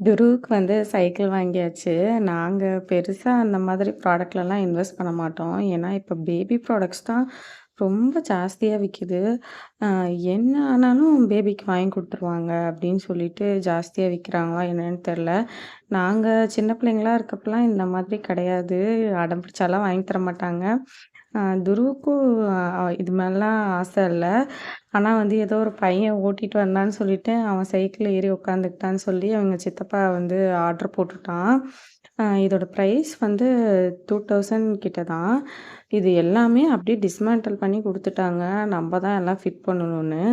துருவுக்கு வந்து சைக்கிள் வாங்கியாச்சு. நாங்க பெருசா அந்த மாதிரி ப்ராடக்ட்லலாம் இன்வெஸ்ட் பண்ண மாட்டோம். ஏன்னா, இப்ப பேபி ப்ராடக்ட்ஸ் தான் ரொம்ப ஜாஸ்தியா விக்குது. அ என்ன ஆனாலும் பேபிக்கு வாங்கி குடுத்துருவாங்க அப்படின்னு சொல்லிட்டு ஜாஸ்தியா விக்கிறாங்களா என்னன்னு தெரியல. நாங்க சின்ன பிள்ளைங்களா இருக்கப்பலாம் இந்த மாதிரி கிடையாது. அடம் பிடிச்சாலாம் வாங்கி தர மாட்டாங்க. துருவுக்கும் இது மேலலாம் ஆசை இல்ல. ஆனா வந்து ஏதோ ஒரு பையன் ஓட்டிட்டு வந்தான்னு சொல்லிட்டு, அவன் சைக்கிள்ல ஏறி உட்காந்துக்கிட்டான்னு சொல்லி, அவங்க சித்தப்பா வந்து ஆர்டர் போட்டுட்டான். இதோட பிரைஸ் வந்து 2000 கிட்ட தான். இது எல்லாமே அப்படியே டிஸ்மேண்டில் பண்ணி குடுத்துட்டாங்க. நம்ப தான் எல்லாம் ஃபிட் பண்ணணும்னு.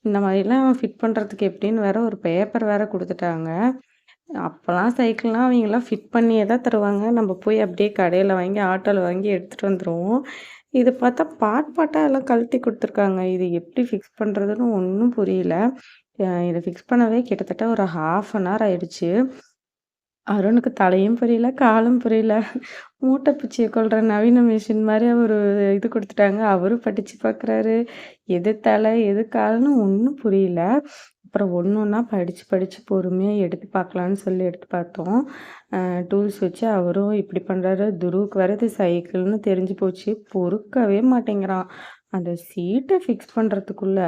இந்த மாதிரிலாம் ஃபிட் பண்றதுக்கு எப்படின்னு வேற ஒரு பேப்பர் வேற குடுத்துட்டாங்க. அப்பலாம் சைக்கிள்லாம் அவைங்கலாம் ஃபிட் பண்ணியே தான் தருவாங்க. நம்ம போய் அப்படியே கடையில வாங்கி, ஆட்டோல வாங்கி எடுத்துட்டு வந்துருவோம். இது பார்த்தா பார்ட் பார்ட்டா எல்லாம் கழட்டி குடுத்துருக்காங்க. இது எப்படி ஃபிக்ஸ் பண்றதுன்னு ஒண்ணும் புரியல. இத ஃபிக்ஸ் பண்ணவே கிட்டத்தட்ட ஒரு 1/2 அன் ஹவர் ஆயிடுச்சு. அருணுக்கு தலையும் புரியல, காலும் புரியல. மூட்டை பூச்சிய கொல்ற நவீன மிஷின் மாரி ஒரு இது குடுத்துட்டாங்க. அவரும் படிச்சு பார்க்குறாரு. எது தலை, எது கால்ன்னு ஒண்ணும் புரியல. அப்புறம் ஒண்ணு ஒண்ணா படிச்சு படிச்சு பொறுமையா எடுத்து பார்க்கலான்னு சொல்லி எடுத்து பார்த்தோம். டூல்ஸ் வச்சு அவரும் இப்படி பண்றாரு. துருவுக்கு வேற இது சைக்கிள்னு தெரிஞ்சு போச்சு. பொறுக்கவே மாட்டேங்கிறான். அந்த சீட்ட ஃபிக்ஸ் பண்றதுக்குள்ள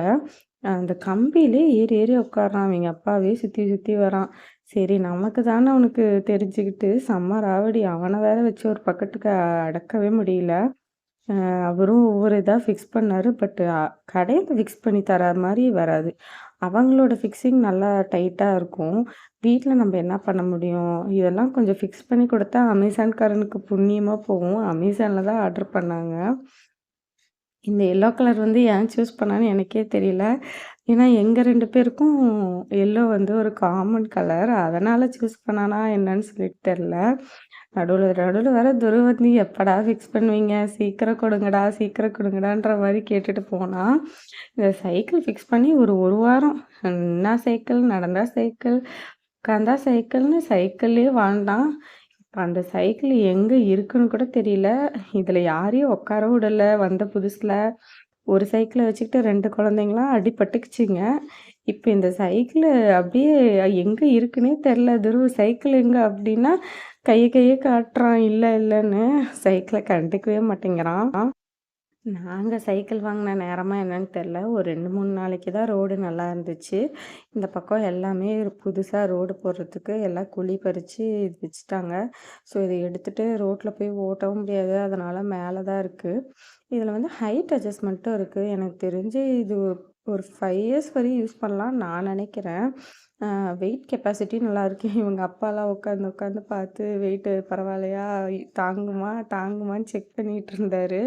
அந்த கம்பியிலே ஏறி ஏறி உட்கார்றான். அவிங்க அப்பாவே சுத்தி சுத்தி வரான். சரி நமக்கு தானே அவனுக்கு தெரிஞ்சுக்கிட்டு செம்ம ராவடி. அவன வேற வச்சு ஒரு பக்கத்துக்கு அடக்கவே முடியல. அவரும் ஒவ்வொரு இதா ஃபிக்ஸ் பண்ணாரு. பட் கடையில ஃபிக்ஸ் பண்ணி தர மாரி வராது. அவங்களோட ஃபிக்ஸிங் நல்லா டைட்டா இருக்கும். வீட்ல நம்ம என்ன பண்ண முடியும்? இதெல்லாம் கொஞ்சம் ஃபிக்ஸ் பண்ணி குடுத்தா அமேசான்காரனுக்கு புண்ணியமா போகும். அமேசான்ல தான் ஆர்டர் பண்ணாங்க. இந்த எல்லோ கலர் வந்து ஏன் சூஸ் பண்ணான்னு எனக்கே தெரியல. ஏன்னா, எங்க 2 பேருக்கும் எல்லோ வந்து ஒரு காமன் கலர். அதனால சூஸ் பண்ணானா என்னன்னு சொல்லிட்டு தெரியல. நடுவுல நடுவுல வேற துரு வந்து எப்படா ஃபிக்ஸ் பண்ணுவீங்க? சீக்கிரம் கொடுங்கடா, சீக்கிரம் கொடுங்கடான்ற மாரி கேட்டுட்டு போனான். இந்த சைக்கிள் ஃபிக்ஸ் பண்ணி ஒரு 1 வாரம். நின்னா சைக்கிள், நடந்தா சைக்கிள், உட்காந்தா சைக்கிள்னு சைக்கிள்லயே வாழ்ந்தான். இப்ப அந்த சைக்கிள் எங்க இருக்குன்னு கூட தெரியல. இதுல யாரையும் உட்கார விடல வந்த புதுசுல. ஒரு சைக்கிள வச்சுக்கிட்டு 2 குழந்தைங்கலாம் அடிபட்டுக்குச்சுங்க. இப்ப இந்த சைக்கிளு அப்படியே எங்க இருக்குன்னே தெரியல. துருவ சைக்கிள் எங்க அப்படின்னா, கைய கைய காட்டுறான் இல்ல இல்லன்னு. சைக்கிள கண்டுக்கவே மாட்டேங்கிறான். நாங்க சைக்கிள் வாங்குன நேரமா என்னன்னு தெரியல. ஒரு 2, 3 நாளைக்கு தான் ரோடு நல்லா இருந்துச்சு. இந்த பக்கம் எல்லாமே புதுசா ரோடு போடுறதுக்கு எல்லாம் குழி பறிச்சு இது வச்சுட்டாங்க. ஸோ இத எடுத்துட்டு ரோட்ல போய் ஓட்டவும் முடியாது. அதனால மேல தான் இருக்கு. இதில வந்து ஹைட் அட்ஜஸ்ட்மெண்ட்டும் இருக்கு. எனக்கு தெரிஞ்சு இது ஒரு 5 இயர்ஸ் வரையும் யூஸ் பண்ணலாம்னு நான் நினைக்கிறேன். அ வெயிட் கெப்பாசிட்டி நல்லாயிருக்கு. இவங்க அப்பாலாம் உட்காந்து உட்காந்து பார்த்து வெயிட்டு பரவாயில்லையா? தாங்குமா? தாங்குமான்னு செக் பண்ணிட்டு இருந்தாரு.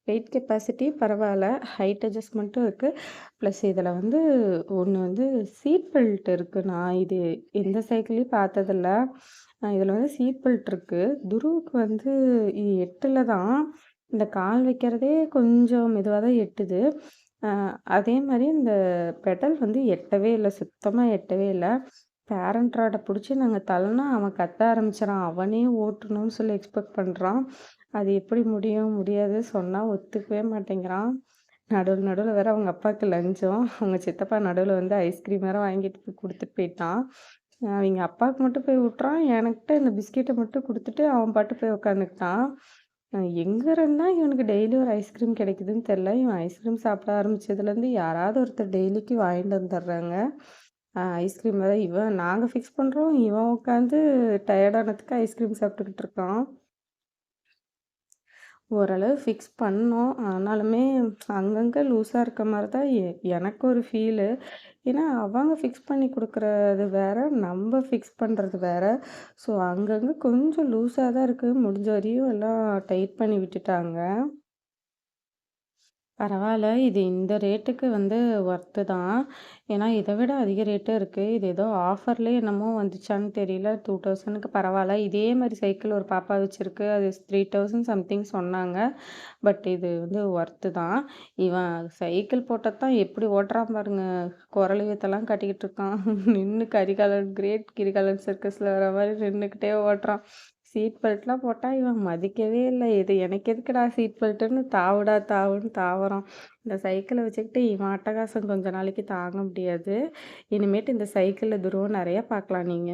வெயிட் கெப்பாசிட்டி பரவால்ல. ஹைட் அட்ஜஸ்ட்மெண்ட்டும் இருக்கு. ப்ளஸ் இதில வந்து ஒண்ணு வந்து சீட் பெல்ட் இருக்கு. நான் இது எந்த சைக்கிள்லயும் பார்த்ததில்ல. இதில வந்து சீட் பெல்ட் இருக்கு. துருவுக்கு வந்து இது எட்டல தான். இந்த கால் வைக்கிறதே கொஞ்சம் மெதுவா தான் எட்டுது. அ அதே மாரி இந்த பெடல் வந்து எட்டவே இல்ல. சுத்தமா எட்டவே இல்ல. பேரண்ட் ராட புடிச்சு நாங்க தள்ளுனா அவன் கத்த ஆரம்பிச்சுறான். அவனே ஓட்டணும்னு சொல்லி எக்ஸ்பெக்ட் பண்றான். அது எப்படி முடியும்? முடியாது. சொன்னா ஒத்துக்கவே மாட்டேங்கிறான். நடுவுல நடுவுல வேற அவங்க அப்பாவுக்கு லஞ்சம். அவங்க சித்தப்பா நடுவுல வந்து ஐஸ்கிரீம் வேற வாங்கிட்டு போய் குடுத்துட்டு போயிட்டான். அவிங்க அப்பாவுக்கு மட்டும் போய் ஊட்டுறான். எனக்கிட்ட இந்த பிஸ்கெட்ட மட்டும் குடுத்துட்டு அவன் பாட்டு போய் உட்காந்துக்கிட்டான். எங்க இருந்தா இவனுக்கு டெய்லி ஒரு ஐஸ்கிரீம் கிடைக்குதுன்னு தெரியல. இவன் ஐஸ்கிரீம் சாப்பிட ஆரம்பிச்சதுலேருந்து யாராவது ஒருத்தர் டெய்லிக்கு வாங்கிட்டு வந்துடுறாங்க. ஐஸ்கிரீம் வேற நாங்க ஃபிக்ஸ் பண்றோம். இவன் உட்காந்து டயர்ட் ஆனதுக்கு ஐஸ்கிரீம் சாப்பிட்டுக்கிட்டு இருக்கான். ஓரளவு ஃபிக்ஸ் பண்ணோம். ஆனாலுமே அங்கங்க லூஸா இருக்க மாரி தான் எனக்கு ஒரு ஃபீலு. ஏன்னா, அவங்க ஃபிக்ஸ் பண்ணி குடுக்குறது வேற, நம்ப ஃபிக்ஸ் பண்றது வேற. ஸோ, அங்கங்க கொஞ்சம் லூஸா தான் இருக்கு. முடிஞ்ச வரையும் எல்லாம் டைட் பண்ணி விட்டுட்டாங்க. பரவால்ல. இது இந்த ரேட்டுக்கு வந்து ஒர்த்து தான். ஏன்னா, இத விட அதிக ரேட்டும் இருக்கு. இது ஏதோ ஆஃபர்லயே என்னமோ வந்துச்சான்னு தெரியல. 2000க்கு பரவால்ல. இதே மாரி சைக்கிள் ஒரு பாப்பா வச்சிருக்கு. அது 3000 சம்திங் சொன்னாங்க. பட் இது வந்து ஒர்த்து தான். இவன் சைக்கிள் போட்டது தான் எப்படி ஓட்டுறான் பாருங்க. குரலு வித்தெல்லாம் கட்டிக்கிட்டு இருக்கான். நின்னு கரிகாலன் கிரேட் கிரிகாலன் சர்க்கஸ்ல வர மாரி நின்னுக்கிட்டே ஓட்டுறான். சீட் பெல்ட்லாம் போட்டா இவன் மதிக்கவே இல்ல. இது எனக்கு எதுக்குடா சீட் பெல்ட்டுன்னு தாவுடா தாவுன்னு தாவுறான். இந்த சைக்கிள வச்சுக்கிட்டு இவன் அட்டகாசம் கொஞ்ச நாளைக்கு தாங்க முடியாது. இனிமேட்டு இந்த சைக்கிள்ல துருவம் நெறைய பார்க்கலாம் நீங்க.